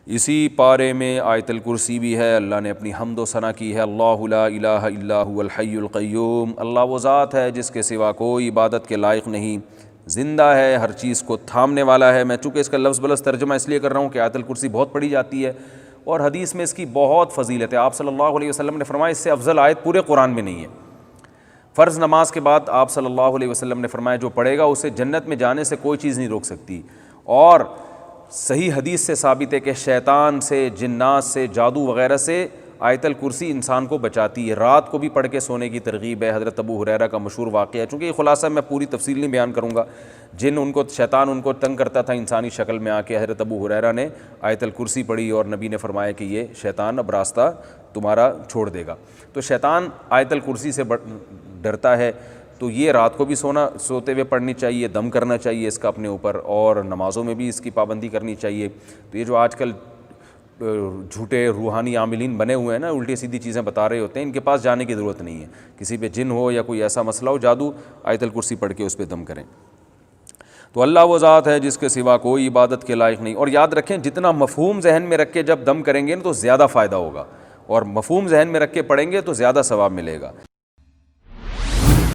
اسی پارے میں آیت الکرسی بھی ہے، اللہ نے اپنی حمد و ثنا کی ہے، اللہ لا الہ الا هو الحی القیوم، اللہ وہ ذات ہے جس کے سوا کوئی عبادت کے لائق نہیں، زندہ ہے، ہر چیز کو تھامنے والا ہے۔ میں چونکہ اس کا لفظ بلفظ ترجمہ اس لیے کر رہا ہوں کہ آیت الکرسی بہت پڑھی جاتی ہے اور حدیث میں اس کی بہت فضیلت ہے۔ آپ صلی اللہ علیہ وسلم نے فرمایا اس سے افضل آیت پورے قرآن میں نہیں ہے۔ فرض نماز کے بعد آپ صلی اللہ علیہ وسلم نے فرمایا جو پڑھے گا اسے جنت میں جانے سے کوئی چیز نہیں روک سکتی، اور صحیح حدیث سے ثابت ہے کہ شیطان سے، جنات سے، جادو وغیرہ سے آیت الکرسی انسان کو بچاتی ہے۔ رات کو بھی پڑھ کے سونے کی ترغیب ہے، حضرت ابو ہریرہ کا مشہور واقعہ ہے، چونکہ یہ خلاصہ میں پوری تفصیل نہیں بیان کروں گا۔ شیطان ان کو تنگ کرتا تھا انسانی شکل میں آ کے، حضرت ابو ہریرہ نے آیت الکرسی پڑھی اور نبی نے فرمایا کہ یہ شیطان اب راستہ تمہارا چھوڑ دے گا۔ تو شیطان آیت الکرسی سے ڈرتا ہے، تو یہ رات کو بھی سوتے ہوئے پڑھنی چاہیے، دم کرنا چاہیے اس کا اپنے اوپر، اور نمازوں میں بھی اس کی پابندی کرنی چاہیے۔ تو یہ جو آج کل جھوٹے روحانی عاملین بنے ہوئے ہیں نا، الٹی سیدھی چیزیں بتا رہے ہوتے ہیں، ان کے پاس جانے کی ضرورت نہیں ہے۔ کسی پہ جن ہو یا کوئی ایسا مسئلہ ہو جادو، آیت الکرسی پڑھ کے اس پہ دم کریں۔ تو اللہ وہ ذات ہے جس کے سوا کوئی عبادت کے لائق نہیں۔ اور یاد رکھیں جتنا مفہوم ذہن میں رکھ کے جب دم کریں گے نا تو زیادہ فائدہ ہوگا، اور مفہوم ذہن میں رکھ کے پڑھیں گے تو زیادہ ثواب ملے گا۔